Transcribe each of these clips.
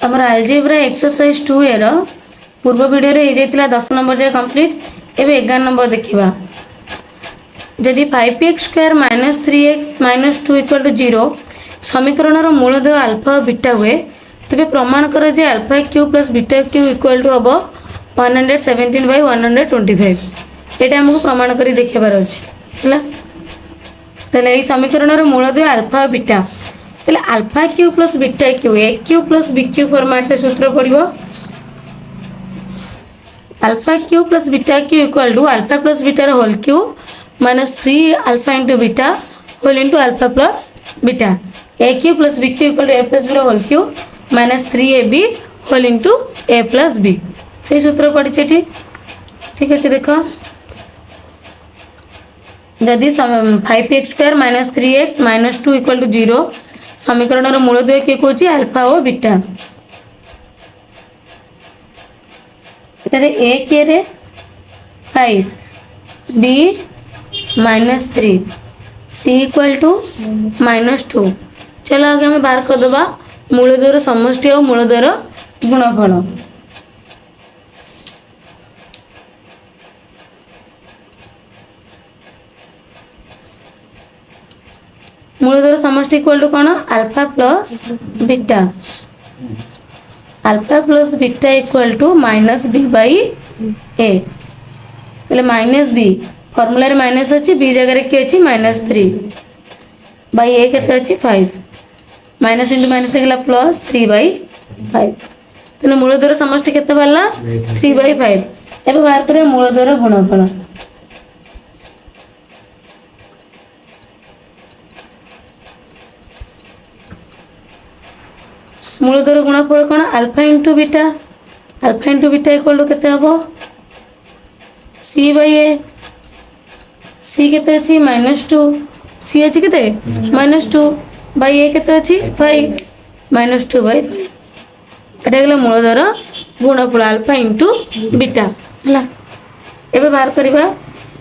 आमर algebra exercise 2 एर पूर्व वीडियो रे हो 10 नंबर जाए कंप्लीट। एबे 11 नंबर देखिबा। जदि 5x square minus 3x minus 2 equal to 0 समीकरण मूलधन अल्फा और बीटा हुए तेरे प्रमाण कर जे alpha cube plus beta cube equal to हम 117 बाय 125 ये आमको प्रमाण कर देखार अच्छे है। समीकरण मूलधन अल्फा और बीटा तेल alpha cube plus beta cube A cube plus B cube format रे सूत्र पड़ो alpha cube plus beta cube equal to alpha plus बीटार whole cube minus 3 alpha into beta whole into alpha plus beta A cube plus B cube equal to A plus B whole cube minus 3 A B whole into A plus B से सूत्र पड़ी ठीक अच्छे देख जदि 5x square minus 3x minus 2 equal to 0 समीकरण मूलधन किए कौन अल्फा और बीटा ए किए रे 5 B minus 3 C equal to minus 2 चलो आगे हमें बाहर करदे मूलधर समष्टि और मूलधर गुणफल। मूलधर समष्टि इक्वल टू कौन alpha plus beta alpha plus beta equal to minus B by A तेल माइनस बी फर्मूला माइनस अच्छी बी जगह किए अच्छी माइनस 3 बाई ए के अच्छी 5 माइनस इंटू माइनस होगा प्लस 3 बाई 5 तेना मूलधर समष्टि केते बाहरला 3 बाई 5 एबे बाहर करिया मूलधर गुणफल। मूलधर गुणफल कौन alpha into beta equal to केते हबो सी बाई ए सी केते अछि माइनस 2 सी अछि केते माइनस 2 बाई ए केते अछि 5 माइनस 2 बाई 5 एटा गेला मूलधर गुणफल अल्फा इंटू बीटा हला। एबे बाहर करबा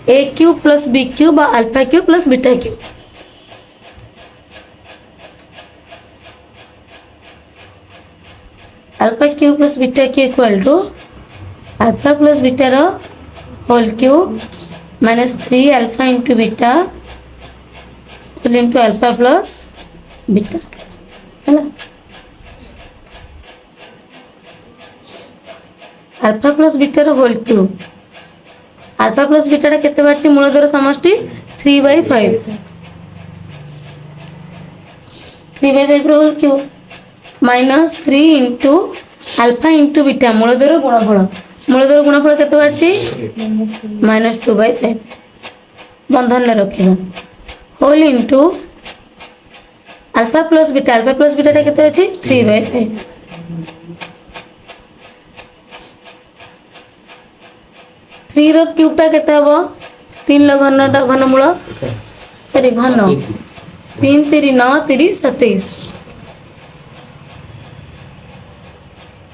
A cube plus B cube बा alpha cube plus beta cube alpha cube plus beta cube equal to alpha plus बीटार whole cube minus 3 alpha into beta whole into alpha plus beta है alpha plus बीटार whole cube alpha plus beta केते बारछि मूलधर समष्टि 3 by 5 3 by 5 whole cube minus 3 into alpha into beta मूलधर गुणफल केते बारछि माइनस 2 बाई 5 बंधन रखिबा whole into alpha plus beta केते अछि 3 बाई 5 3 रो क्यूबटा केते हबो 3 लो घनमूल सॉरी घन 3 3 9 3 27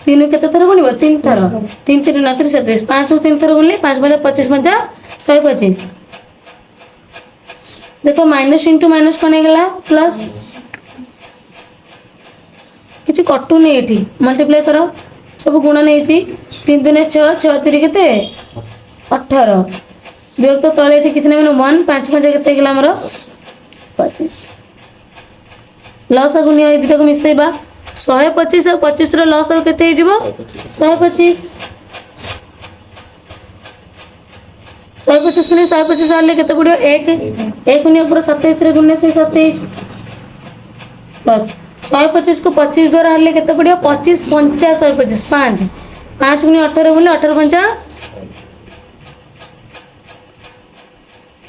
तीन के थर गुण 3 थर 3 3 9 3 27 5 3 थर गुणले 5 25 5 125 देखो माइनस इंटू माइनस कौन है प्लस किसी कटु नहीं ये मल्टीप्लाई करो सब गुण नहीं 3 2 6 6 3 के 18 विभक्त तले किसी ना 1 5 5 के 25 लस गुण ये दुटा को मिसेबा 125 और 25 रो लॉस हो केते हिजबो 125 गुणे 125 आले केते पड़ियो 1 गुणे ऊपर 27 रे गुणे से 27 प्लस 125 को 25 द्वारा हले केते पड़ियो 25 50 125 5 5 गुणे 18 गुणे 18 5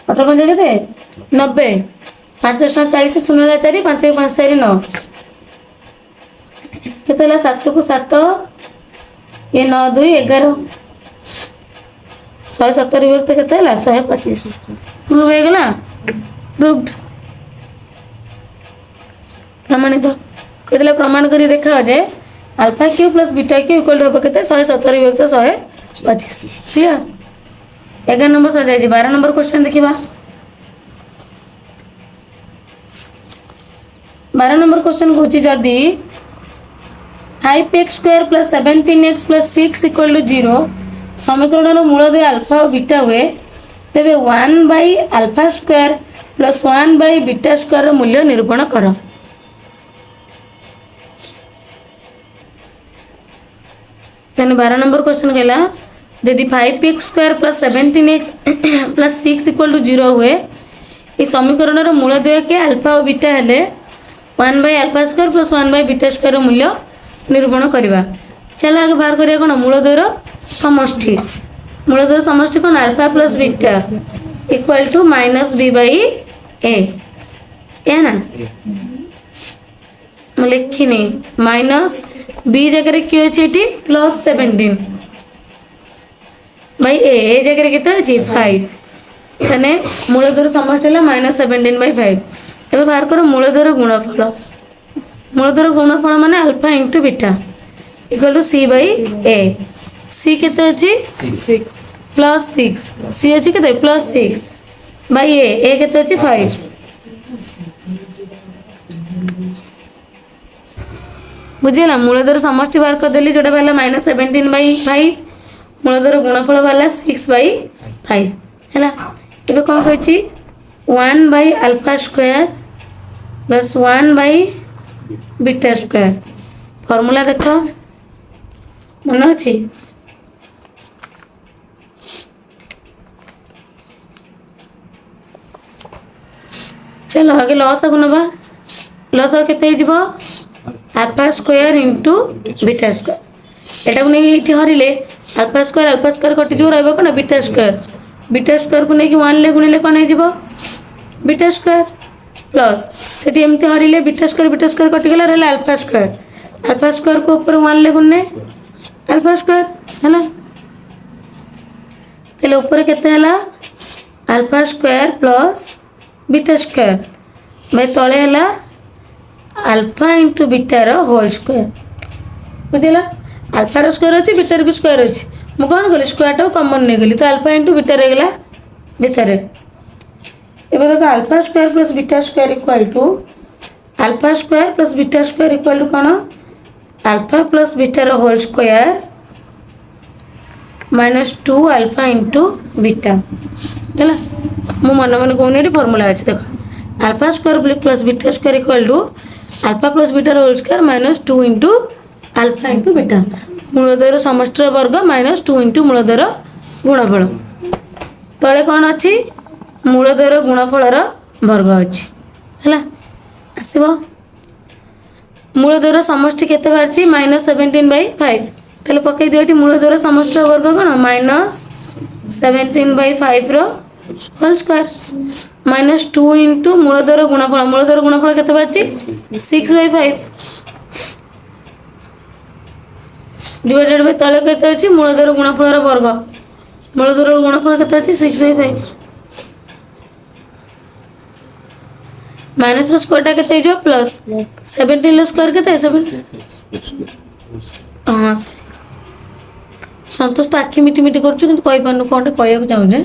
18 5 केते 90 5 40 0 4 5 5 4 9 केते 7 को 7 ये 9 2 11 170 विभक्त केते 125 प्रूव हो गला प्रूव्ड प्रमाणित कहते प्रमाण करी देखा जाए alpha cube plus beta cube equal to केते 170 विभक्त 125 क्लियर 11 नंबर सजाई 12 नंबर क्वेश्चन देखिबा 12 नंबर क्वेश्चन कहूँ जदि 5x square plus 17x plus 6 equal to 0 समीकरण मूलदय अल्फा और बीटा हुए तेरे 1 by alpha square plus 1 by beta square मूल्य निरूपण कर। तेन 12 नंबर क्वेश्चन कहला यदि 5x square plus 17x plus 6 equal to 0 हुए इस समीकरण मूलदय के अल्फा और बीटा हेले 1 by alpha square plus 1 by beta square मूल्य निरूपण करवा। चलो आगे बाहर करिया कौन मूलदयर समष्टि। मूलदयर समष्टि कौन alpha plus beta equal to minus B by A ना मैं लिखिनी माइनस बी जगह क्यों अच्छे प्लस 17 बाई ए जगह के 5 तेने मूलदयर समष्टि है माइनस 17 बाई 5। एवं बाहर कर मूलदयर गुणफल। मूलदयर गुणफल माने alpha into beta equal to C by A. C केते अछि प्लस 6 सी अछि केते प्लस 6 बाई ए केते अछि 5। बुझेला मूलदयर समष्टि बाहर कर देली जोटा वाला माइनस 17 बाई 5 मूलदयर गुणफल वाला 6 बाई 5 हैला। एबे कोन कहछि 1 by alpha square plus 1 by beta square formula देख मन अच्छी। चलो आगे लॉस आगु नबा। लॉस आगु केते हिजबो alpha square into beta square एटा को नहीं हरिले अल्फा स्क्वायर कटि जो रहबो कोन बीटा स्क्वायर को नहीं 1 ले गुणिले कोन हिजबो बीटा स्क्वायर प्लस सेठी एमती हरिले बीटा स्क्वायर कटिगला रहला अल्फा स्क्वायर को ऊपर 1 ले गुणने अल्फा स्क्वायर हैला। तेले ऊपर केते हैला alpha square plus beta square भाई तले हैला अल्फा इंटू बीटा रो होल स्क्वायर। बुझिला अल्फा रो स्क्वायर अछि बीटा रो भी स्क्वायर अछि मु कोन करी स्क्वायर टा कॉमन ने गेली तो अल्फा इंटू बीटा रे गेला भीतर। एबे देखो alpha square plus beta square equal to alpha square plus beta square equal to कौन अल्फा प्लस बीटा रो whole square minus 2 alpha into beta है। मु मन मन कौन फॉर्मूला अच्छे देख alpha square plus beta square equal to alpha plus beta रो whole square minus 2 into alpha into beta मूलदयर समष्टि वर्ग माइनस 2 इंटू मूलदयर गुणफल तले कौन अच्छी मूलदयर गुणफलर वर्ग अच्छी है आसब मूलदयर समष्टि केते बाहर माइनस 17 बाई 5 तेल पकई दियो मूलदयर समष्टि वर्ग कौन माइनस 17 बाई 5 रो होल स्क्वायर माइनस 2 इंटू मूलदयर गुणफल केते बाहर 6 बाई 5 डिवाइडेड बाई तले केते अछि मूलदयर गुणफलर वर्ग मूलदयर गुणफल केते अछि 6 बाई 5 माइनस रो स्क्वायर टा केते जो प्लस 17 रो स्क्वायर केते 7 हां संतोष तो आखि मिटी मिटी करछु किंतु कहि पानु कोनटे कहया चाहू जे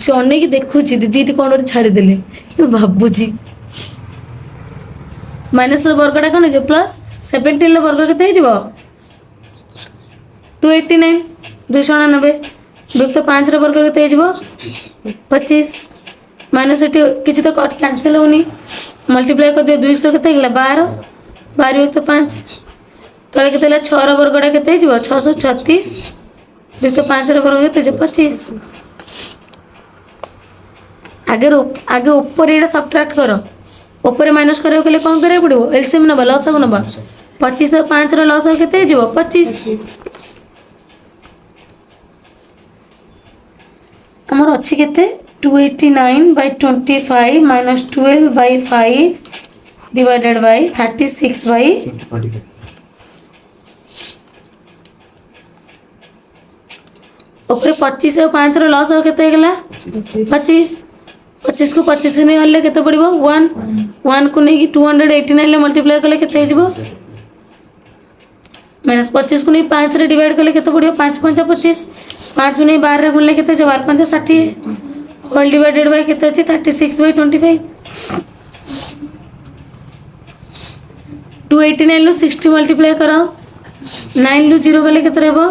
से अने की देखु छी दीदी कोन छाड़ी देले तो भाबुजी माइनस रो वर्ग टा कोन जो प्लस 17 रो वर्ग केते हिजबो 289 299 विभक्त 5 रो वर्ग केते हिजबो 25 माइनस किसी तो कट कैंसिल होनी मल्टीप्लाई कर दियो 200 केते गेला 12 12 विभक्त 5 तले केते ला 6 रो वर्गडा केते हिजबो 636 विभक्त 5 रो वर्ग केते 25 आगे ऊपर एटा सब्ट्रैक्ट करो ऊपर माइनस करियो केले कोन करे पड़िबो एलसीएम नबा लॉस को नबा 25 और 5 रो लॉस केते हिजबो 25 हमर अछि केते 289 by 25 minus 12 by 5 divided by 36 by 25 ऊपर 25 और 5 रो लॉस हो केते गेला 25 25 को 25 से नहीं हल्ले केते पड़िबो 1 को नहीं 289 ले मल्टीप्लाई करले केते हिजबो माइनस 25 को नहीं 5 रे डिवाइड करले केते पड़िबो 5 5 25 5 को नहीं 12 रे गुणले केते 12 5 60 होल डिवाइडेड बाय केते अछि 36 बाय 25 289 ରୁ 60 मल्टीप्लाई कर 9 ରୁ 0 गले केते रहबो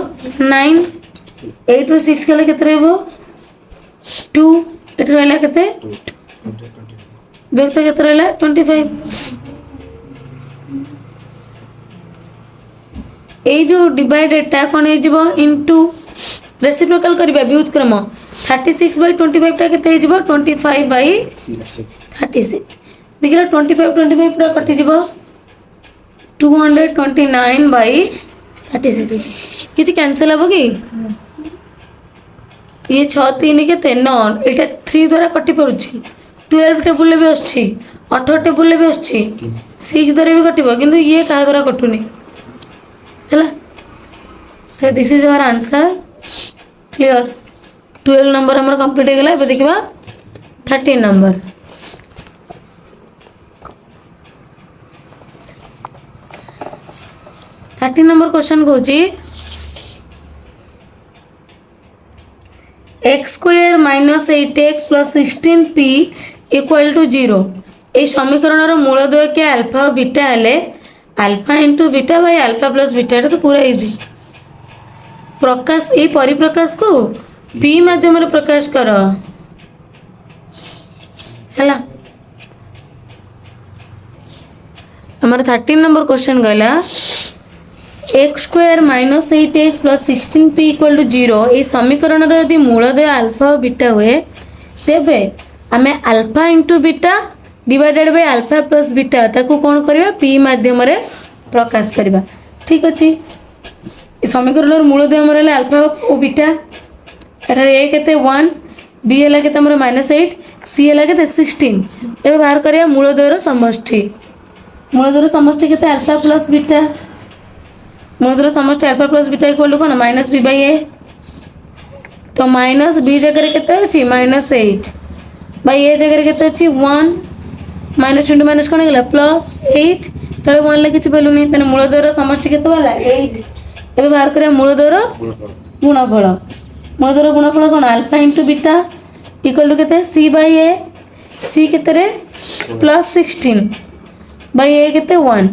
9 8 ରୁ 6 गले केते रहबो 2 एट रहला केते व्यक्त केते रहला 25 ए जो डिवाइडेड टा कोन हे जिवो इनटू रेसिप्रोकल करबा व्युत्क्रम 36 by 25 टा केते हे जिवो 25 by 36 देखिला 25 पूरा कटि जिवो 229 by 36 किछि कैंसिल हबो कि ये 6 3 केते 9 एटा 3 द्वारा कटि पड़ुछि 12 टेबल ले भी आछि 18 टेबल ले भी आछि 6 द्वारा भी कटिबो किंतु ये का द्वारा कटुनी हैला so this is our answer clear 12 number हमर कंप्लीट हो गेला अब देखिबा 13 नंबर 13 नंबर क्वेश्चन कहूची x square minus 8x plus 16p equal to 0 ए समीकरण मूलद्वय के अल्फा और बीटा हेले alpha into beta by alpha plus beta तो पूरा इजी प्रकाश ए परिप्रकाश को p माध्यम रे प्रकाश कर हैला हमारा 13 नंबर क्वेश्चन गला x square minus 8x plus 16p equal to 0 ये समीकरण यदि मूलद्वय अल्फा और बीटा हुए तेबे आमे alpha into beta divided by alpha plus beta ताकू कौन करबा p माध्यम रे प्रकाश करबा ठीक अछि समीकरण मूलद्वय हमर ले अल्फा और बीटा एटा a केते 1 b हला केते हमर -8 c हला केते 16 एबे बाहर करिया मूलद्वय रो समष्टि केते अल्फा प्लस बीटा मूलद्वय समष्टि alpha plus beta equal to कोन -b बाय a तो माइनस b जगह रे केते अछि -8 बाय a जगह रे केते अछि 1 माइनस इंटू माइनस कोन गेला +8 तळे 1 ले किछि भेलु नै तने मूलद्वय रो समष्टि केते वाला 8 एबे बाहर करिया मूलद्वय रो गुणफल कोन alpha into beta equal to केते c बाय a c केते रे +16 बाय a केते 1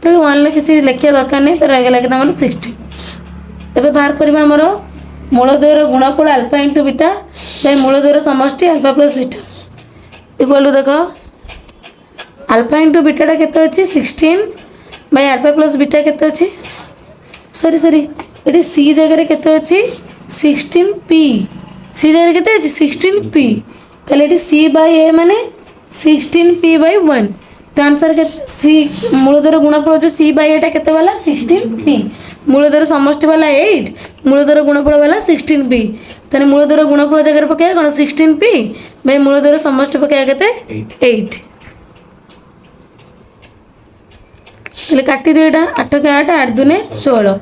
तळे 1 ले किछि लेखिया दरकार नै त रह गेला केते हमर 16 एबे बाहर करबा हमर मूलद्वय रो गुणफल अल्फा इंटू बीटा बाय मूलद्वय रो समष्टि alpha plus beta equal to देखो अल्फा इंटू बीटा टा केते अछि 16 बाय अल्फा प्लस बीटा केते अछि सॉरी एटी c जगह रे केते अछि 16p c जगह रे केते अछि 16p तले एटी c बाय a माने 16p बाय 1 तो आंसर के c मूलद्वय रो गुणफल जो c बाय a टा केते वाला 16p मूलद्वय रो समष्टि वाला 8 मूलद्वय रो गुणफल वाला 16p तने मूलद्वय रो गुणफल जगह रे पके कोन 16p बाय मूलद्वय रो समष्टि पके केते 8 ले काटी दे एटा 8 के 8 8 दुने 16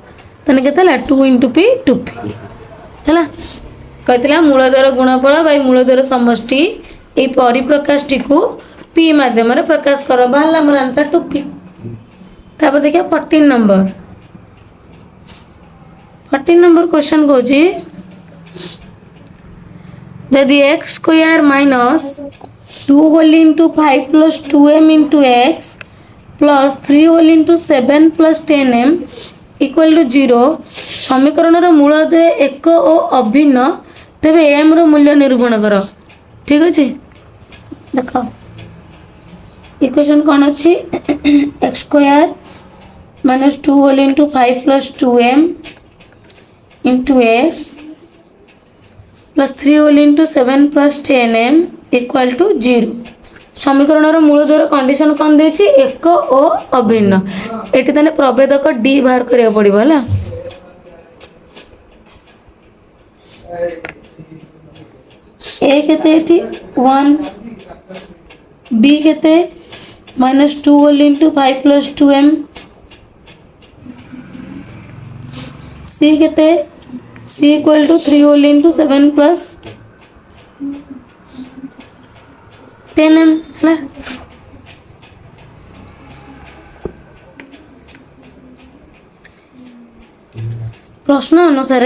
तने केतला 2 * p 2p हला कहतला मूलद्वय रो गुणफल बाय मूलद्वय रो समष्टि ए परिप्रकाशटी को p माध्यम रे प्रकाश कर बाहला हमर आंसर 2p तापर देखिया 14 नंबर क्वेश्चन गोजी यदि x square minus 2 whole into 5 plus 2m into x plus 3 whole into 7 plus 10m equal to 0 समीकरण रो मूलद्वय एक और अभिन्न तबे m रो मूल्य निरूपण करो ठीक अछि देखो इक्वेशन कौन अच्छी X square minus 2 whole into 5 plus 2m into x plus 3 whole into 7 plus 10m equal to 0 समीकरण मूलद्वय कंडीशन कौन देछि एक और अभिन्न एटी तने प्रभेदक डी बाहर करिया पड़िबो हला ए केते एटी 1 बी केते -2 होल इंटू 5 प्लस 2m सी केते c equal to 3 whole into 7 plus 10m है प्रश्न अनुसार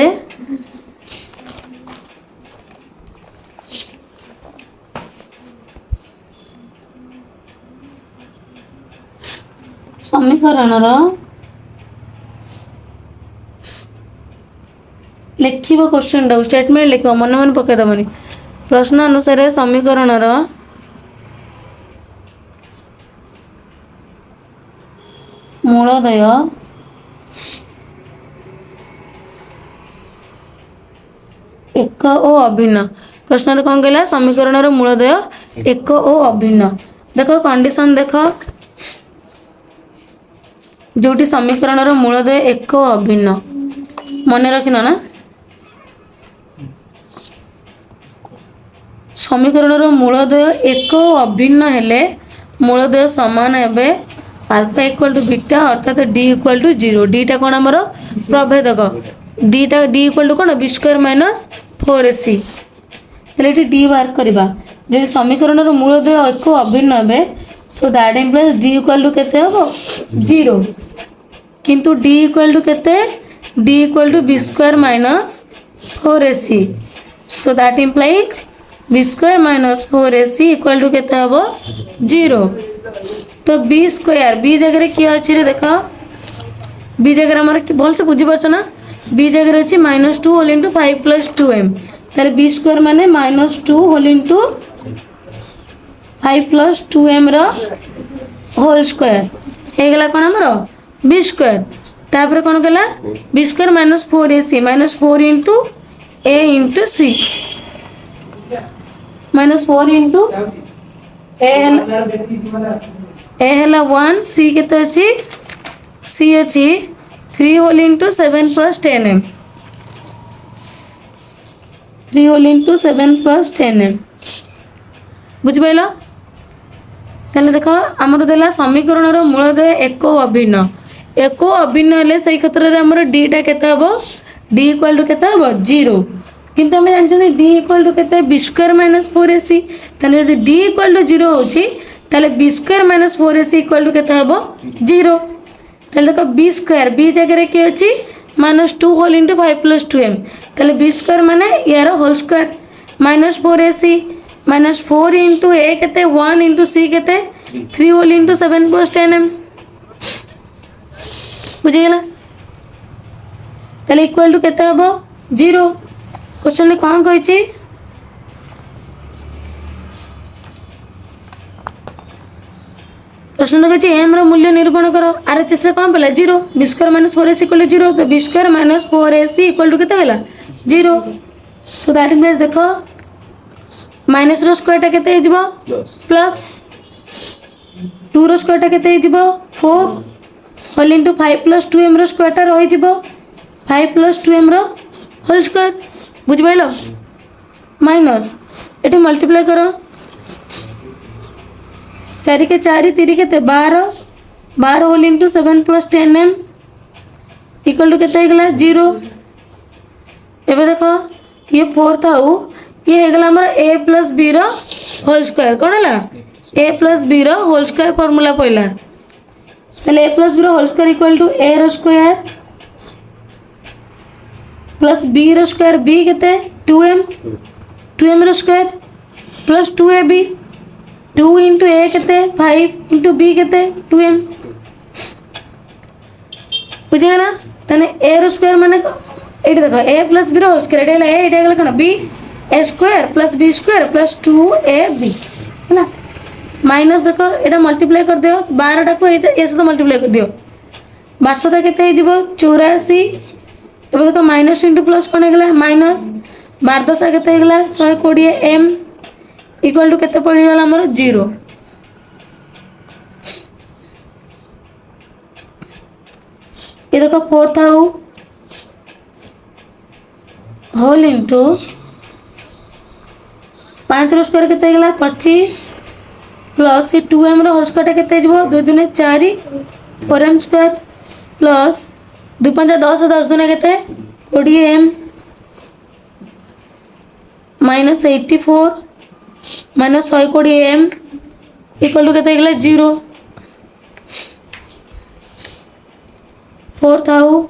समीकरण लिख क्वेश्चन टाक स्टेटमेंट लिख मन मन पकईदबनी प्रश्न अनुसार समीकरण मूलदय एक और अभिन्न प्रश्न कौन कहला समीकरण मूलदय एक और अभिन्न देख कंडीशन देख जोटी समीकरण मूलदय एक और अभिन्न मन रखिन ना समीकरण मूलदय एक और अभिन्न हेले मूलदय समान हेबे अल्फा इक्वल टू बीटा अर्थात डी इक्वल टू जीरो डीटा कौन आमर प्रभेदक डीटा डी इक्वल टू कौन बी स्क्वायर माइनस 4ac ये डी बाहर करवा जब समीकरण मूलदय एक अभिन्न हे so that implies D equal to केते हबो जीरो किंतु डी इक्वल टू केते D equal to B square minus 4ac so that implies B square minus 4ac equal to केते हबो जीरो तो बी स्क्वायर बी जगह किए अच्छी रे देख बी जगह आम भल से बुझी पार्छ ना बी जगह अच्छी -2 होल इंटू 5 प्लस 2m तार बी स्क्वायर माने -2 होल इंटू 5 प्लस 2m रो होल स्क्वायर हे गला कोन हमरो बी स्क्वायर तापर कोन गला B square minus 4ac minus 4 into a into c minus 4 into A है 1 सी केते अच्छी सी अच्छी 3 whole into 7 plus 10m 3 whole into 7 plus 10m बुझिपाइल ताले देख आमर देला समीकरण मूलदय एक अभिन्न हेले से क्षेत्र में आमर डीटा केते हबो डी इक्वल टू केते हबो जीरो किंतु आम जानते डी इक्वल टू केते बी स्क्वायर माइनस 4ac ताले जदि डी इक्वल टू जीरो होची ताले B square minus 4ac equal to केते हबो जीरो ताले देख बी स्क्वायर बी जगह किए अच्छी -2 होल इंटू 5 प्लस 2m ताले बी स्क्वायर माने यार whole square -4ac -4 into a केते 1 इंटू c केते 3 होल इंटू 7 प्लस 10m बुझीगला ताले इक्वल टू केते हबो जीरो क्वेश्चन में कौन कही प्रश्न कही एम रूल्य निरूपण कर आरएचएस रे कौन पड़ा zero B square minus 4ac equal to zero तो B square minus 4ac equal to केते हैला जीरो सो दैट मींस देखो माइनस रो स्क्वायर टा केते हिजबो प्लस 2 रो स्क्वायर टा केते हिजबो 4 होल इंटू 5 प्लस 2m रो स्क्वायर टा रही जिवो 5 प्लस 2m रो होल स्क्वायर बुझिपाइल माइनस ये मल्टीप्लाई करो 4 के 4 3 के 12 whole into 7 plus 10m equal to केते गला जीरो एबे देखो ये 4 थाउ ये गला हमर a प्लस b रो होल स्क्वायर कोन हला a प्लस b रो होल स्क्वायर फार्मूला पइला तले a प्लस b रो whole square equal to a रो स्क्वायर प्लस b रो स्क्वायर b केते 2m रो square plus 2ab 2 into a केते 5 इंटू b केते 2m बुझेगा तने a रो स्क्वायर माने एटी देखो a प्लस b रो होल स्क्वायर एटा a एटा गला कोन b a square plus b square plus 2ab हैना माइनस देखो एटा मल्टीप्लाई कर दियो 12 टा को एटा ए से मल्टीप्लाई कर दियो 12 केते हे जिवो 84 एबे देखो माइनस इंटू प्लस कोन हेगला माइनस 12 10 केते हेगला 120m इक्वल टू केते पड़ी गला हमर जीरो ये देखो 4 थाउ होल इंटू 5 रो स्क्वायर केते हेगला 25 प्लस 2m रो होल स्क्वायर केते जिवो 2 दुने 4 4m स्क्वायर प्लस 2 5 10 10 दुने केते 20m minus 84 minus 120m equal to केते हेगला जीरो 4 थाउ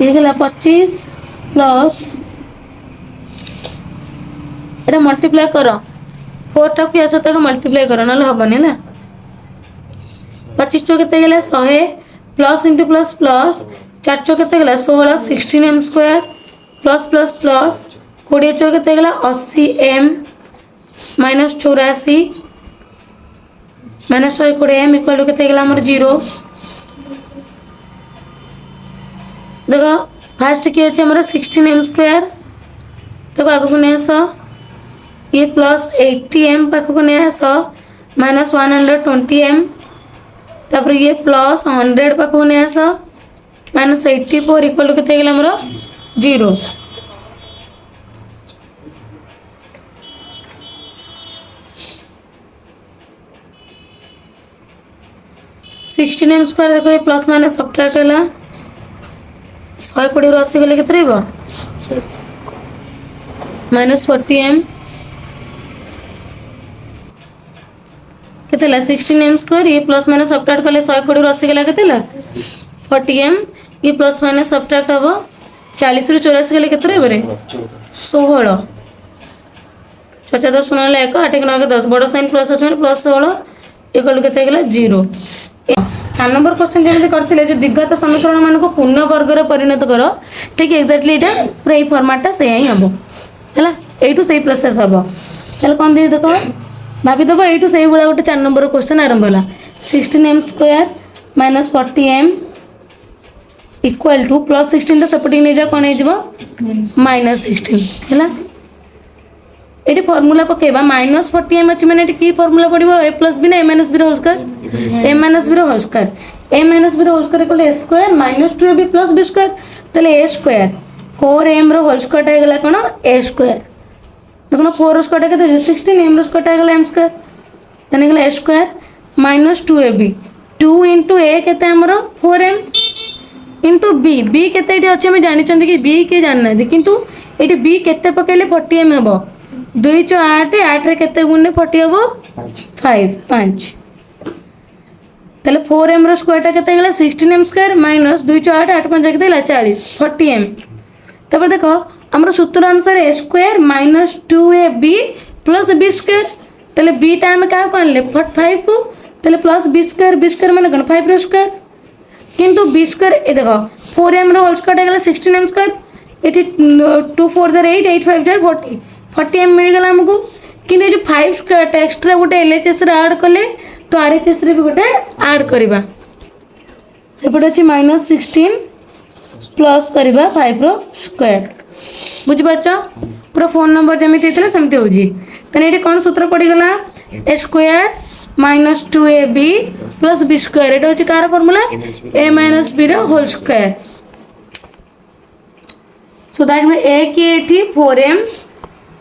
ये गला 25 प्लस এটা মল্টিপ্লাই কর 4 টাକୁ या सहित मल्टीप्लाई कर ना हेनी है 25 के 100 प्लस इंटू प्लस प्लस 4 के 16 16m square plus plus plus 20 के 80m minus 84 minus 120m equal to के 0 देखो फास्ट किए अच्छे 16m स्क्वायर देखो आगे नहीं आस ये प्लस 80m पाखक नहीं आस माइनस 120m तापर ये प्लस 100 पाखक नहीं आस माइनस 84 इक्वल टू के 0 16m स्क्वायर देखो ये प्लस माइनस सब्ट्रैक्ट है 120 80 गले के माइनस 40m के 16m स्क्वायर ये प्लस माइनस सब्ट्रैक्ट कले 120 80 गला के 40m ये प्लस माइनस सब्ट्रैक्ट हम 40 रु 84 गले के 16 चचा 10 शून्य 1 8 के 9 के 10 बड़ साइन प्लस अच्छे प्लस 16 इक्वल टू के 0 4 नंबर क्वेश्चन जमी करते जो द्विघात समीकरण मान को पूर्ण वर्ग में परिणत कर ठीक एक्जाक्टली यहाँ पूरा ये फर्माटा से ही हम है यू से प्रोसेस हम चल कौन दे देख भाईदेव यू से भाई गोटे 4 नंबर क्वेश्चन आरंभ है 16m square minus 40m equal to plus 16 तो सेपटे नहीं जा कौन हो माइनस 16 है ये फर्मूला पकेबा माइनस 40m अच्छी मैंने कि फर्मूला पड़ो ए प्लस बी ना A minus B whole square A minus B whole square A minus B whole square A square minus 2ab plus B square तेल A square 4m whole square होगा कौन ए square देखो 4 square के 16m square होगा M square तेन गला ए square minus 2ab 2 into A के 4m into B B के अच्छे आम जानते कि बी किए जानना कितु ये बी के पकड़े 40m हम 2 × 8 8 रे केते गुणे 40 हबो 5 तले 4m रो स्क्वायर टा केते गेला 16m स्क्वायर माइनस 2 × 8 8 5 केते गेला 40 40m तपर देखो हमर सूत्र अनुसार a square minus 2ab plus b square तले b टा हम का कोन ले 5 को तले प्लस b स्क्वायर माने कोन 5 रो स्क्वायर किंतु b स्क्वायर ए देखो 4m रो होल स्क्वायर टा गेला 16m स्क्वायर एटी 2 4 * 8 8 5 * 40 40m मिलगला आमको कि जो 5 स्क्वायर एक्सट्रा गोटे एलएचएस रे ऐड कले तो आरएचएस रे भी गोटे ऐड करबा सेपटे अछि माइनस 16 प्लस करबा 5 रो स्क्वायर बुझि पाछो पूरा फोन नंबर जेमिति हेतले सेमिति होजी तने एठी कोन सूत्र पड़ी गला a square minus 2ab plus b square एटा होछि कार फार्मूला a माइनस b रो होल स्क्वायर सो दैट में a की एठी 4m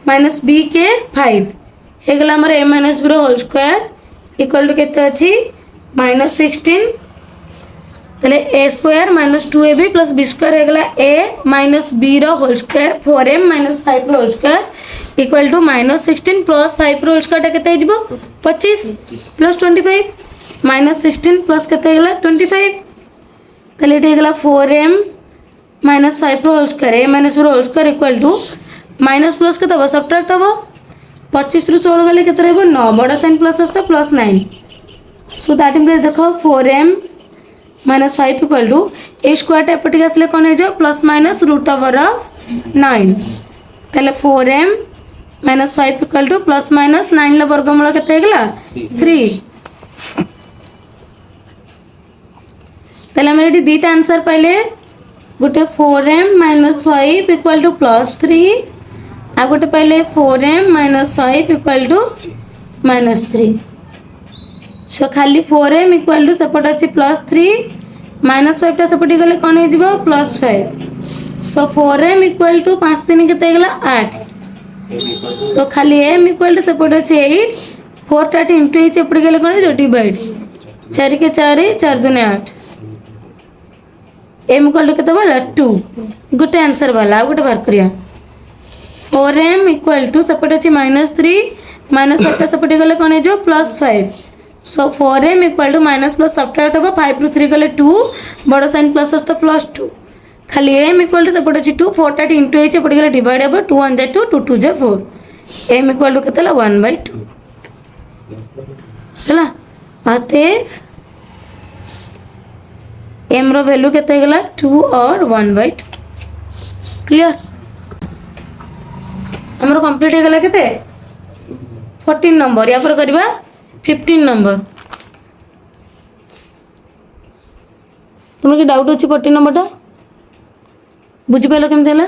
माइनस बी के 5 हेगला हमर ए माइनस बी रो होल स्क्वायर इक्वल टू केते अछि माइनस 16 तले A square minus 2ab plus B square हेगला ए माइनस बी रो होल स्क्वायर 4m माइनस 5 रो whole square equal to minus 16 plus 5 रो होल स्क्वायर केते हिजबो 25 प्लस 25 माइनस 16 प्लस केते हेगला 25 तले एटे हेगला 4m माइनस 5 रो whole square A minus B रो whole square equal to minus plus के हम सब्ट्रैक्ट हम 25 रु 16 गले के 9 बड़ा साइन प्लस आसता प्लस 9 सो दैट मीन्स देखो 4m minus 5 equal to A square एपटे आसले कौन हो plus minus root over of 9 तेल 4m minus 5 equal to plus minus 9 वर्गमूल के 3 तेल आम ये दीटा आंसर पाइले गोटे 4m minus 5 equal to plus 3 आ गोटे पाइले 4m minus 5 equal to minus 3 so खाली 4m इक्वल टू सेपट अच्छी प्लस 3 माइनस 5 टा सेपटे गले कौन हो plus 5 so 4m equal to 5 3 के 8 सो खाली m इक्वल टू सेपट अच्छे 8 4 टा इंटू एच एपटे गले कौन हो डिवाइड 4 के 4 4 2 8 m इक्वल टू के 2 गोटे आंसर वाला गोटे बार करिया 4m इक्वल टू सेपटे अच्छी माइनस 3 माइनस 5 सेपटे गले कौन हो plus 5 so 4m equal to minus plus subtract हम 5 रु 3 गले 2 बड़ साइन प्लस आस प्लस 2 खाली m इक्वल टू सेपटे अच्छी 2 4 टा इंटू एच एपटे गले डिवाइड हम 2 1 * 2 2 2 4 m इक्वल टू केते 1/2 है अतएव m रो वैल्यू केते गला 2 और 1/2 क्लियर हमरो कंप्लीट हो गला केते 14 नंबर या पर करबा 15 नंबर तुम कि डाउट अछि 14 नंबर टा बुझि पालो केम देला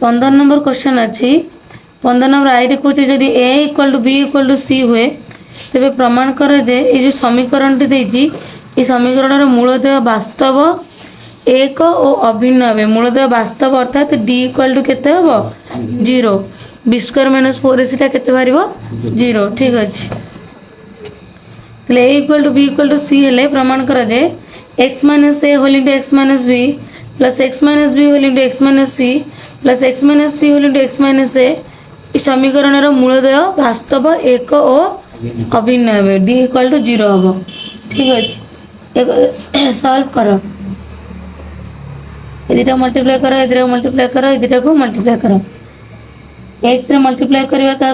15 नंबर क्वेश्चन अच्छी 15 नंबर आई रे कहूँ जदि A equal to B equal to C हुए तेरे प्रमाण कर जे ये जो समीकरण टी देछि ये समीकरण मूलतः वास्तव एक और अभिन्न हे मूलतः वास्तव अर्थात डी इक्वल टू केते हबो 0 बी स्क्वायर माइनस 4ac टा केते बारिबो 0 ठीक अछि तले a equal to b equal to c हेले प्रमाण कर जे x minus a whole into x minus b plus x minus b whole into x minus c plus x minus c whole into x minus a इस समीकरण मूलदय वास्तव एक और अभिन्न हे d इक्वल टू 0 हम ठीक अच्छे सॉल्व कर ये मल्टीप्लाई कर ये मल्टीप्लाई कर ये को मल्टीप्लाई कर x रे मल्टीप्लाई करवा क्या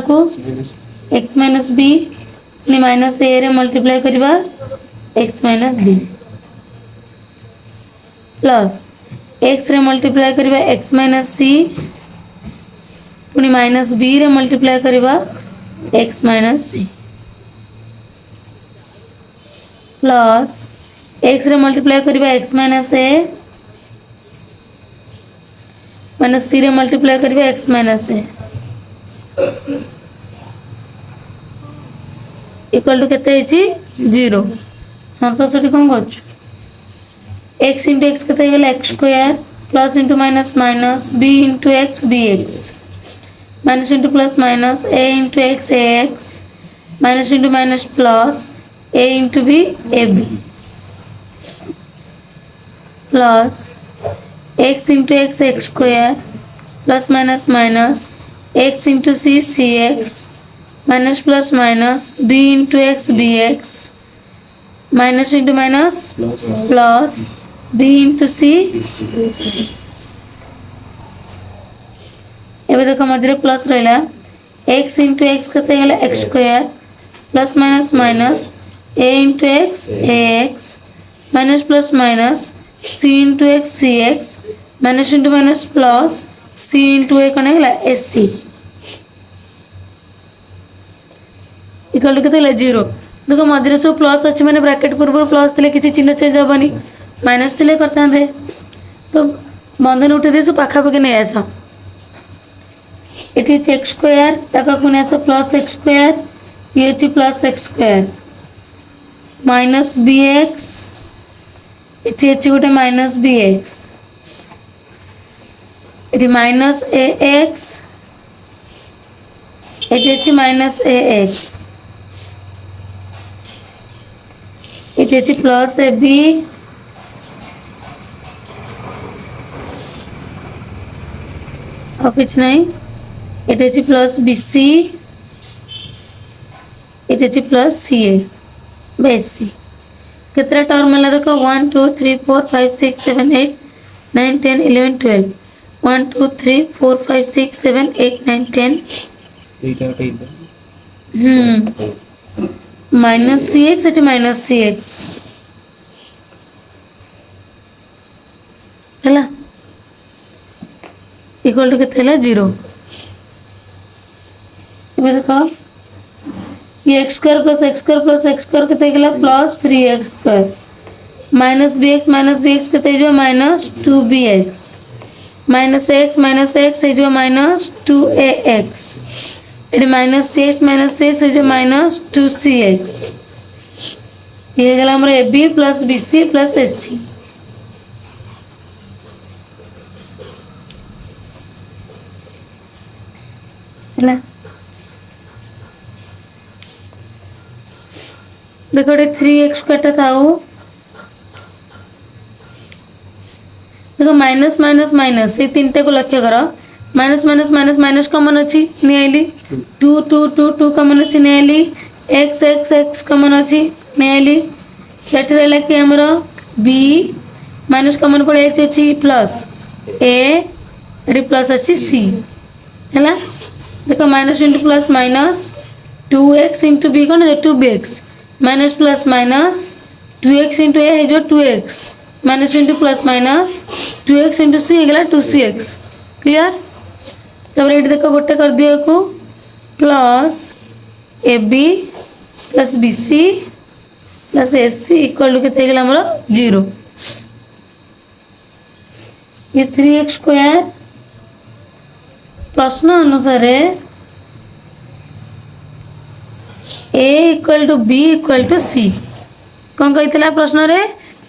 x minus b minus a रे मल्टीप्लाई करवा x minus b plus x रे मल्टीप्लाई करवा x माइनस c पुनी माइनस b रे मल्टीप्लाई करवा x minus c plus x रे मल्टीप्लाई करवा x minus a minus c रे मल्टीप्लाई करवा x minus a equal to केते हेची 0 संतोषटी कोन करछु x into x केते गेला x square plus into minus minus b into x bx minus into plus minus a into x ax minus into minus plus a into b ab plus x into x x square plus minus minus x into c cx minus plus minus b into x bx minus into minus plus b into c एबे देखो मझरे plus रहला x into x कते गेला x square plus minus minus a into x ax minus plus minus c into x cx minus into minus plus c into a कने गेला sc equal to केते 0 देखो मझरे सब प्लस अछि माने ब्रैकेट पूर्व प्लस थिले किछि चिन्ह चेंज होबनी माइनस थिले करता दे तो बंधन उठे दे सो पाखा पके नै आसा इट इज x स्क्वायर ताका कोने आसा प्लस x स्क्वायर ये छि plus x square minus bx इति छि गोटे माइनस bx इति माइनस ax इति छि माइनस ax इति छि प्लस ab और कुछ नहीं इटे छि प्लस bc इटे छि प्लस ca bc कितना टर्म मिला देखो 1 2 3 4 5 6 7 8 9 10 11 12 1 2 3 4 5 6 7 8 9 10 माइनस cx इटे माइनस cx हैला इक्वल टू केते 0 एबे देखो ये x square plus x square plus x square केते गेला plus 3x square minus bx केते जो माइनस 2bx माइनस x है जो minus 2ax AD minus cx है जो माइनस 2cx ये गेला हमर ab plus bc plus sc है देखो 3x स्क्वायर था देखो माइनस माइनस माइनस ये तीन को लक्ष्य करो minus minus minus minus common अच्छी नहीं आइली 2 2 2 2 कॉमन अच्छी नहीं आइली x x x कॉमन अच्छी नहीं आइली सेठ रहला कि हमरो b माइनस कॉमन पड़े अच्छी प्लस ए ये प्लस अच्छी सी है देखो minus into plus minus 2x into B कौन 2bx minus plus minus 2x into A है जो 2x minus into plus minus 2x into C है 2cx क्लियर तब ये देखो गोटे कर दिया को plus A B plus B C plus S C equal to के आमर 0 ये 3x स्क्वायर प्रश्न अनुसार A equal to B equal to C कौन कही प्रश्न रे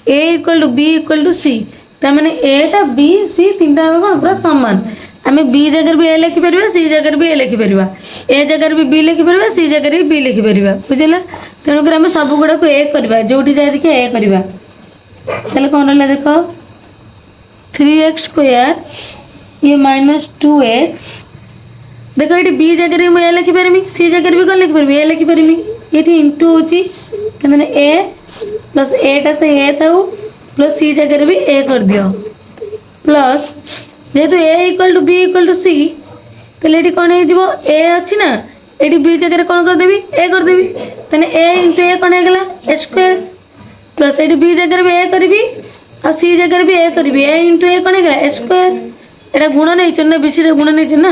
A equal to B equal to C तमें एटा बी सी तीन कौन पूरा सामान आम बी जगह भी ए लिखिपर सी जगह भी ए लिखिपर ए जगह भी बी लिखिपर सी जगह भी बी लिखिपर बुझे तेणुक आम सब गुड़ा को ए करवा जो जाए देखिए ए करवा ताले कौन रहा देख 3x स्क्वायर ये माइनस 2x देखो ये बी जगह भी मुझे लिखिपारि सी जगह भी कौन लिखिपारि ए लिखिपारि ये इंटू होची ए प्लस एटा से ए था प्लस सी जगह भी ए कर दियो प्लस जेहेतु A equal to B equal to C तेल ये कौन हो ए अच्छी ना ये बी जगह कौन करदेवी ए करदेवी तेने ए इंटू ए कौन होगा ए स्क्वायर प्लस ये बी जगह भी ए करी आ सी जगह भी ए करी ए इंटू ए कौन होगा ए स्क्वायर एटा गुण नहीं ना बीसी गुण नहीं ना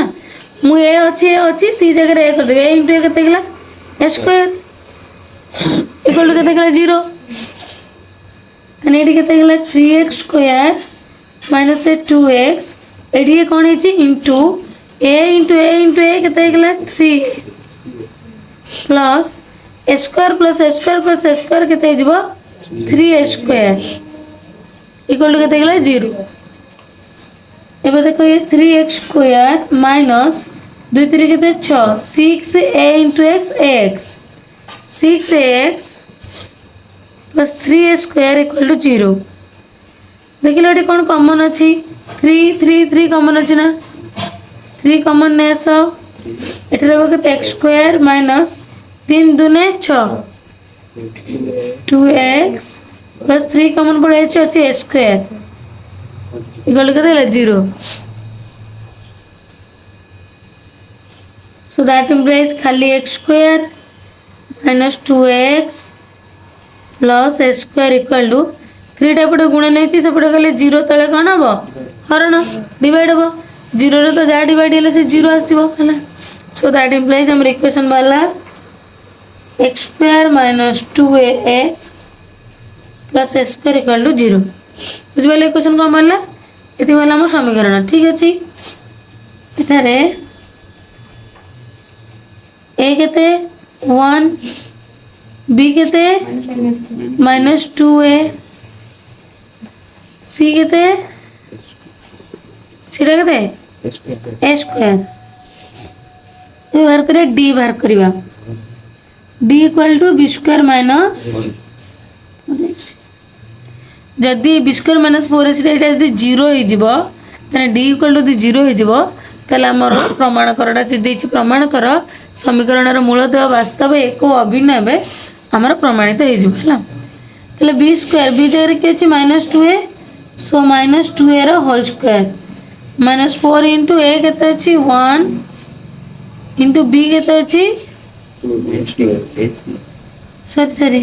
मु ए अच्छी सी जगह ए करदेवी ए इंटू ए के ए स्क्वायर इक्वल टू के 0 ये के 3x स्क्वायर माइनस 2x ये कौन है into A into A into A के 3 प्लस ए स्क्वायर प्लस ए स्क्वायर प्लस ए स्क्वायर के 3a स्क्वायर इक्वल टू के 0 एबे देखो ये 3x स्क्वायर माइनस 2 3 के 6 6a into x x 6ax plus 3a square equal to 0 देख लो ये कौन कॉमन अच्छी 3 3 3 कॉमन अच्छी ना 3 कॉमन नेस ये एक्स स्क्वायर माइनस 3 दूने 6 2x प्लस 3 कॉमन पड़े अच्छे A square equal to 0 so that implies खाली x square minus 2x plus A square equal to 3 टापटे गुण नहीं सेपटे गले 0 तले कौन हम हरण डिवाइड हम 0 रे तो जहाँ डिवाइड है से 0 आसो है सो दैट इम्प्लाइज आम इक्वेशन बाहर x square minus 2ax plus A square equal to 0 बुझे इक्वेशन कौन बाहर ये बाहर आम समीकरण ठीक अच्छे इधर ए के 1 बी के माइनस 2a सी के सीटा के ए स्क्वायर बाहर कर डी बाहर करवा d equal to B square minus जदि बी स्क्वायर माइनस 4ac यदि 0 हो डी इक्वल टू 0 हो प्रमाण करटा प्रमाण कर समीकरण मूलतः वास्तव एक अभिनय आमर प्रमाणित हो बी स्क्वायर बी जगह किए अच्छे minus 2a so minus 2a whole square minus 4 into A के 1 इंटू बी के sorry sorry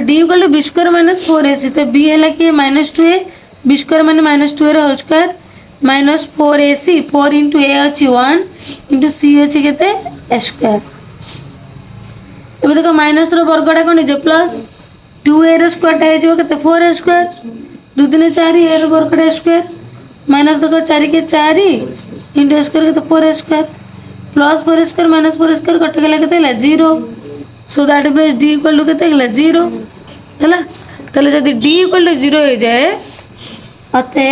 D equal to B square minus 4ac तो बी है कि माइनस 2a बी स्क्वायर मैंने minus 2a whole square minus 4ac 4 into A अच्छी 1 into सी अच्छी के ए square अब देखो माइनस वर्गटा कौन हो प्लस 2a स्क्वायर हो 4a स्क्वायर 2 3 4 ए वर्गटा स्क्वायर माइनस देखो 4 के 4 इंटू स्क्वायर के 4a square plus 4a square minus 4a square कट गला के 0 so that is d equal to के 0 है ताले जदि डी इक्वल टू 0 हो जाए अते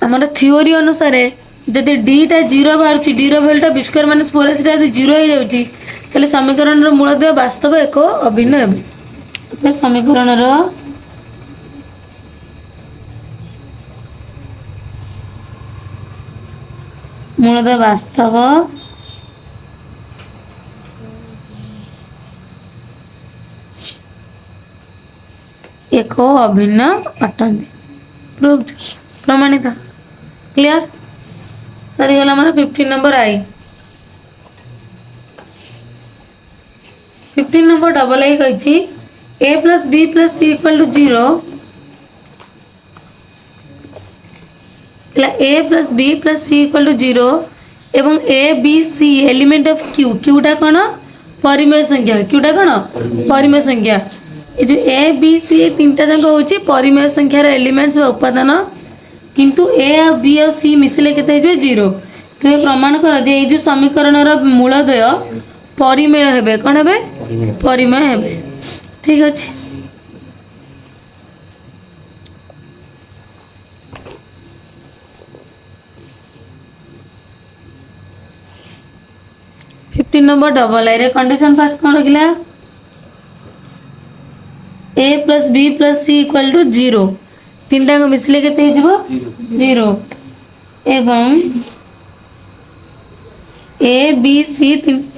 आमर थ्योरी अनुसार जदि डीटा 0 बाहर डी रैल्यूटा बी स्क्वायर माइनस 4ac यदि 0 हो जाए समीकरण मूलतः वास्तव एक अभिन्न हे समीकरण मूलतः वास्तव एक अभिन्न अटंती प्रूव्ड प्रमाणित क्लियर सरीगला आमर 15 number I 15 number double I कही a plus B plus C equal to 0 a plus B plus C equal to 0 एवं A B C element of Q क्यूटा कौन परिमेय संख्या क्यूटा कौन परिमेय संख्या ये जो ए बी सी तीनटा जाक हूँ परिमेय संख्यार एलिमेंट्स उपादान किंतु ए आ बी आ सी मिसिले केते हो 0 तुम्हें प्रमाण कर जे ये जो समीकरण मूलद्वय परिमेय हेबे कौन हेबे परिमेय हेबे ठीक अच्छे 15 नंबर डबल आई रे कंडीशन फर्स्ट कौन रखिला a plus B plus C equal to 0 तीनटा को मिसले केते हिजबो 0 एवं a b c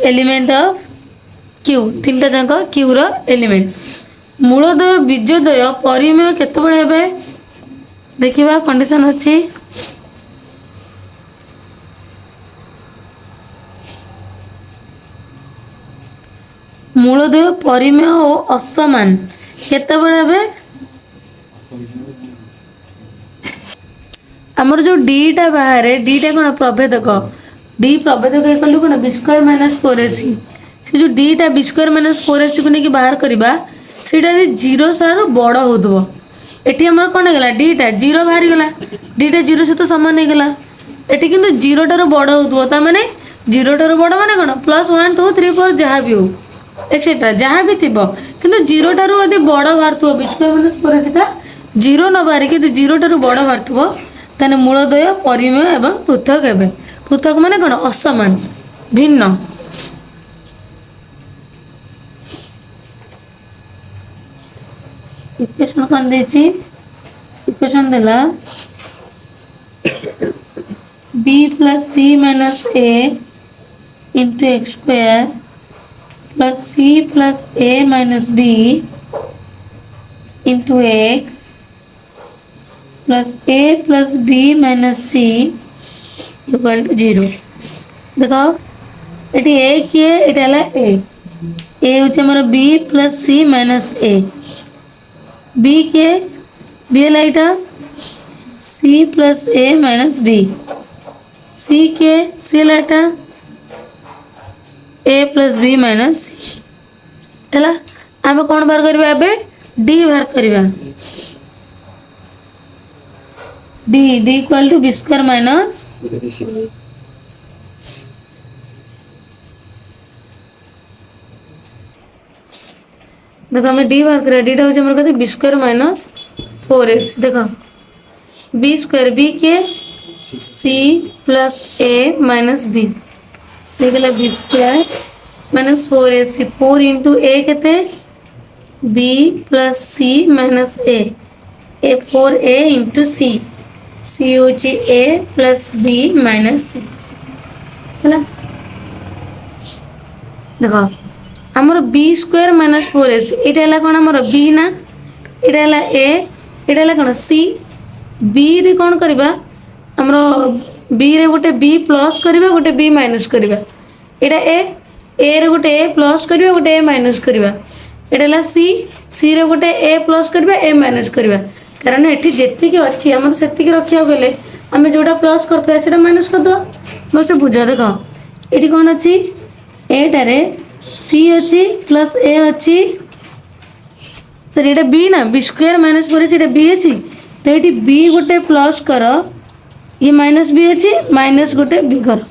element of q तीनटा जाक q रो एलिमेंट्स मूलद्वय बीजद्वय परिमेय केते बळे हेबे देखिबा कंडीशन अछि मूलद्वय परिमेय और असमान केते बळे हेबे हमर जो d टा बाहर d टा कोन प्रभेदक d प्रभेदक एकलु कोन b स्क्वायर माइनस 4ac से जो d टा b स्क्वायर माइनस 4ac को नेकी बाहर करबा सेटा 0 सार बड़ होतबो एठी हमर कोन गेला d टा 0 बाहर गेला d टा 0 से तो समान हे गेला एठी किंतु 0 टारो बड़ होतबो ता माने 0 टारो बड़ माने कोन +1 2 3 4 जहा भी हो एक्सेट्रा जहाँ भी थी किंतु 0 ठारू यदि बड़ बाहर माइनस 4ac 0 न बाहर कि 0 ठारू बड़ बाहर ताने मूलद्वय परिमेय एवं पृथक हेबे पृथक माने कोन असमान भिन्न इक्वेशन कोन देछि इक्वेशन देला b plus c minus a into x square plus c plus a minus b into x plus a plus b minus c equal to 0 देखो ये a किए ये हूँ हमारा b plus c minus a b के b है यहाँ c plus a minus b c के c है यहाँ a plus b minus c है आम कौन बाहर करवा d बाहर करवा d equal to b square minus देखो हमें d बाहर करा d टा होचे हमर कते b स्क्वायर माइनस 4ac देखो b स्क्वायर b के c plus a minus b देखला b square minus 4ac 4 into a केते b plus c minus a 4a into c c होची a plus b minus c है देखो हमर b square minus 4ac एटा हला कोन हमर b ना एटा हला a एटा हला कोन c b रे कोन करबा हमर b रे गोटे b प्लस करबा गोटे b माइनस करबा एटा a रे गोटे a प्लस करबा गोटे a माइनस करबा एटा हला c रे गोटे a प्लस करबा a माइनस करबा कारण एठी जेति के अछि हमर सेति के रखिया गेले हमें जोटा प्लस करथवा सेटा माइनस कर दो मोर से बुझा देखो एठी कोन अछि एटा रे c अच्छी प्लस a अच्छी सर ये b ना b स्क्वायर माइनस 4 से b अच्छी तो ये b गोटे प्लस कर ये माइनस b अच्छी माइनस गोटे b कर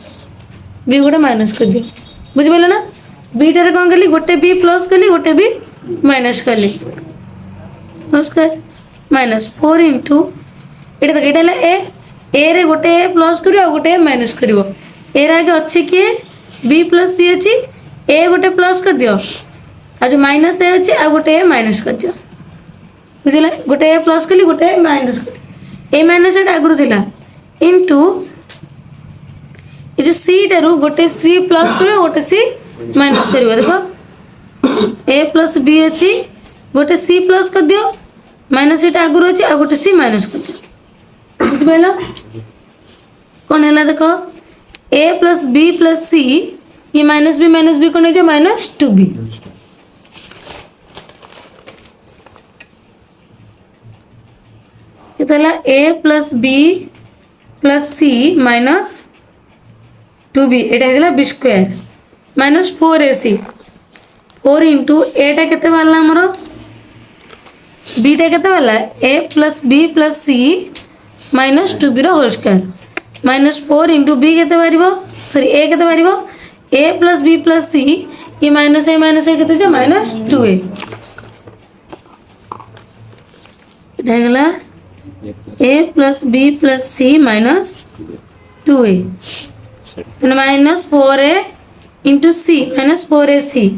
b गोटे माइनस कर दियो बुझ पाले ना b टारे कौन कली गोटे b प्लस कली गोटे b माइनस कली नमस्कार माइनस 4 इंटू ये तक ये a रे गोटे a प्लस करियो गोटे माइनस करियो ए रे आगे अच्छे किए b प्लस c अच्छी ए गोटे प्लस कर दियो आ जो माइनस ए अच्छे आ गोटे माइनस कर दियो बुझला गोटे ए प्लस कली गोटे माइनस कर ए माइनस एटा आगुर थिला इनटू ये जो सी टारू गोटे सी प्लस करियो गोटे सी माइनस करियो देखो ए प्लस बी अच्छी गोटे सी प्लस कर दियो माइनस एटा आगुरी अच्छे आ गोटे सी माइनस कर बुझिपाल कौन है देख ए प्लस बी प्लस सी ये माइनस बी कौन है माइनस 2b कितना ए plus B plus C minus 2b एटा है B square minus 4ac 4 into एटा केते वाला हमर बीटा केते वाला A plus B plus C minus 2b रो whole square minus 4 into B केते पारिबो सॉरी ए केते पारिबो A plus B plus C ये माइनस ए केते जो माइनस 2a एटा गला A plus B plus C minus 2a तो माइनस 4a इंटू सी माइनस 4ac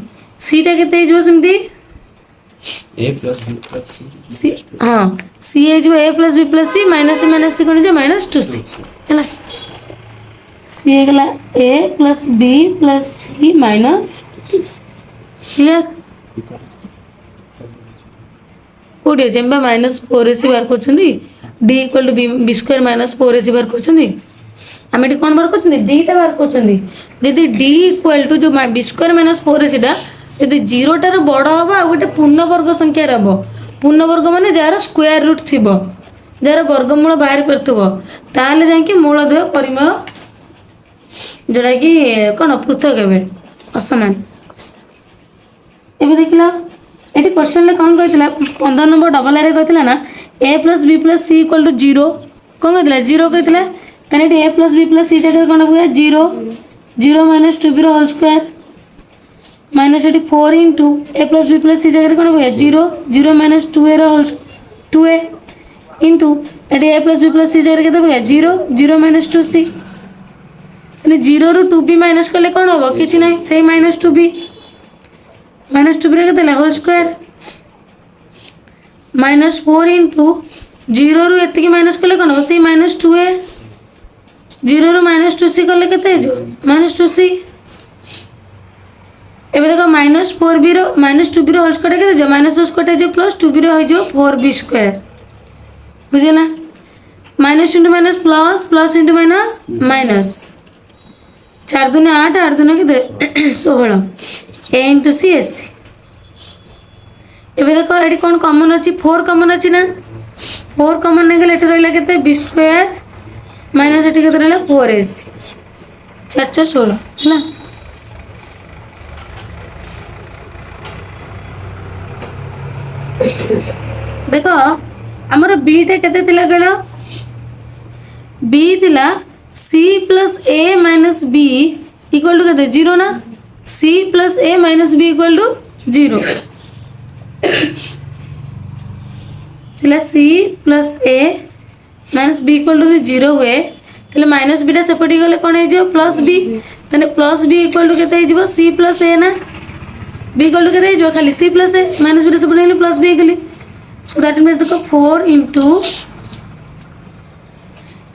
सीटा केते जो समझी A plus B plus C हाँ सी है जो A plus B plus C कौन जो माइनस 2c है सी है गला A plus B plus C minus 2c clear कोडी जेंबा माइनस 4ac बार करछंदी d equal to B square minus 4ac बार करछंदी आम ये कौन बार कर डी टा बार कर डी इक्वल टू जो बी स्क्वायर माइनस 4ac यदि 0 टार बड़ हम आ गए पूर्णवर्ग संख्यार हम पूर्णवर्ग मान जार स्क्वायर रूट थी जार वर्गमूल बाहर पारे जाकि मूलधय परिमेय जोटा कि कौन पृथक हे असमान एवं देखला ये क्वेश्चन कौन कहला 15 नंबर डबल आर कहला ना A plus B plus C equal to 0 कौन कहला 0 कहला कहना A plus B plus C जगह कौन हुए 0 0 माइनस 2b रो whole square minus 4 into A plus B plus C जगह कौन हुए 0 0 माइनस 2a रो whole 2a into A plus B plus C जगह के हुए 0 0 माइनस 2c तेने 0 रु 2b माइनस कले कौन हम कि ना से माइनस 2b के होल स्क्वायर माइनस 4 इंटू 0 रु एति माइनस कले कौन हम से माइनस 2a 0 रु माइनस 2c कले केते जो माइनस 2c एबे देखो minus 4b rho minus 2b रो होल स्क्वायर केते जो माइनस 2 स्क्वायर जो प्लस 2b रो हो जो 4b स्क्वायर बुझेला minus into minus plus plus into minus minus 4 दूनी 8 8 दूनी केते 16 a इंटू सी एस एबे देखो एडी कोन कॉमन अछि 4 कॉमन अछि ना 4 कॉमन ने गेले एठी रहला केते b स्क्वायर माइनस एटी के रहा 4ac 416 है ना देखो आमर बीटा केते थिला गलो बी थिला c plus a minus b equal to केते 0 ना c plus a minus b equal to 0 थिला c plus a minus b equal to 0 हुए तो माइनस बीटा सेपटे गले कौन हो प्लस बी तेने प्लस बी इक्वल टू के सी प्लस ए ना बी इक्वल टू के खाली सी प्लस ए माइनस बीटा सेपटे प्लस बी गली सो दैट मीन्स देखो 4 इंटू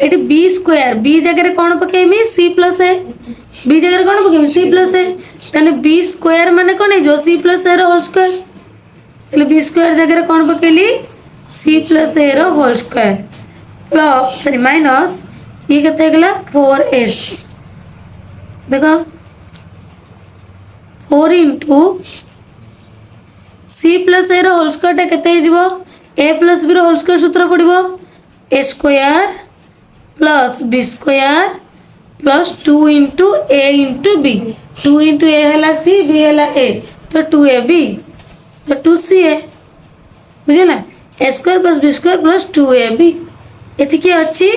ये बी स्क्वायर बी जगह कौन पकेमी सी प्लस ए बी जगह कौन पकेमी सी प्लस ए तेने बी स्क्वायर माने कौन है C plus A whole square B square जगह कौन पकेली C plus A whole square plus sorry minus ये केते गला 4ac देखो 4 into C plus A whole square केते जीवो A plus B whole square सूत्र पड़िबो A square plus B square plus 2 into A into B 2 into A है C B है ए तो 2ab तो 2ca बुझे ना A square plus B square plus 2ab ये कि अच्छी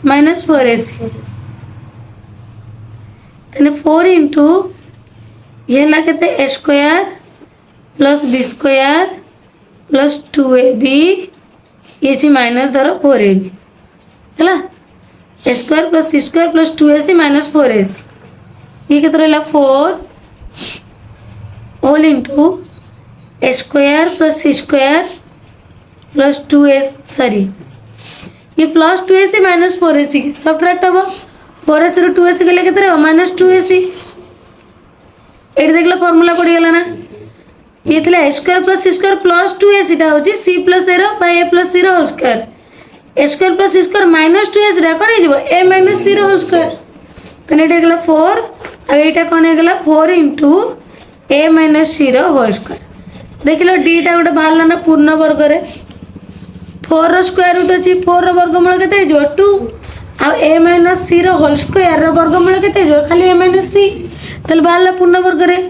माइनस 4ac तेने 4 इंटू ये है कहते A square plus B square plus 2ab ये जी माइनस धरो 4ab है A square plus C square plus 2ac minus 4ac ये कितना रहा 4 whole into A square plus C square plus 2ac sorry ये plus 2ac minus 4ac subtract हम 4ac रू 2ac गले के माइनस 2ac ये देखला फॉर्मूला पड़ गला ना ये थिला a square plus C square plus 2a सीटा होची c प्लस a रो बाय a प्लस c रो होल स्क्वायर ए स्क्वायर प्लस सी स्क्वायर माइनस 2a सीटा कोन हे जबो a माइनस c रो होल स्क्वायर तने एटा गेला 4 आ एटा कोन हे गेला 4 इनटू a माइनस c रो होल स्क्वायर देखिलो d टा गोटे बाहरला ना पूर्ण वर्ग रे 4 रो स्क्वायर रूट अछि 4 रो वर्गमूल केते हे जबो 2 आ a माइनस c रो होल स्क्वायर रो वर्गमूल केते हे जबो खाली a माइनस c तले बाहरला पूर्ण वर्ग रे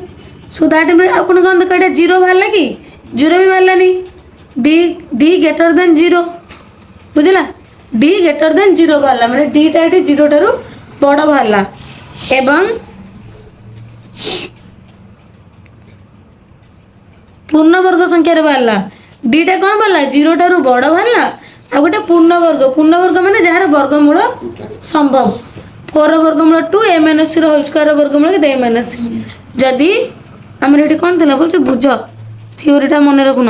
सो दैट मीन अपन कौन देखा जीरो बाहर कि जीरो भी बाहर D D greater than zero बुझला डी ग्रेटर देन जीरो बाहर मैंने डी टा ये जीरो ठारू बड़ बाहर एवं पूर्ण वर्ग संख्या बाहर डी टा कौन बाहर जीरो ठारू बड़ बाहर आ गोटे पूर्ण वर्ग माने जार वर्गमूल संभव 4 वर्गमूल 2 a minus c whole square वर्गमूल के a माइनस c जदि आमर ये कौन थी बोलছে बुझ थ्योरीटा मन रखुन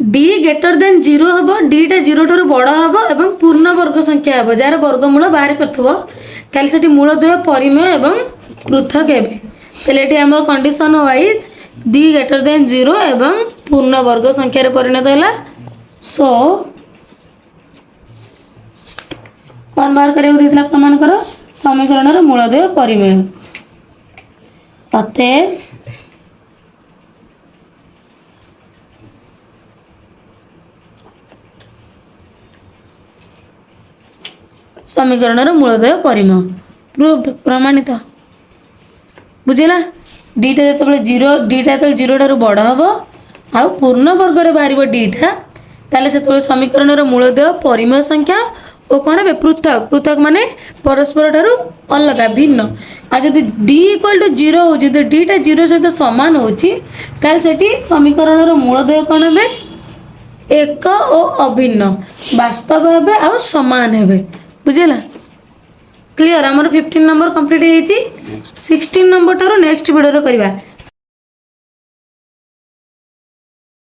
डी ग्रेटर देन जीरो हम डी टा जीरो ठार बड़ हम एवं पूर्ण वर्ग संख्या हम जार वर्गमूल बाहर पारे से मूलद्वय परिमेय एवं पृथक हे आम condition wise D greater than zero एवं पूर्ण वर्ग संख्यार परिणत है सो कौन बाहर करा प्रमाण कर समीकरण मूलद्वय परिमेय अतएव समीकरण मूलद्वय परिमेय प्रूव्ड प्रमाणित बुझेला डीटा जो जीरो डीटा जो जीरो ठार बड़ हम आ पूर्ण वर्ग रे बाहर डीटा ताले से समीकरण मूलद्वय परिमेय संख्या और कौन है पृथक पृथक माने परस्पर ठारू अलग भिन्न आ जदि डी इक्वल टू जीरो हो डी टा जीरो सहित सामान होची समीकरण मूलद्वय कौन है एक और अभिन्न वास्तव हे आ समान हे बुझेला क्लियर आमर 15 नंबर कंप्लीट हो 16 नंबर ठारू नेक्स्ट वीडियो करवा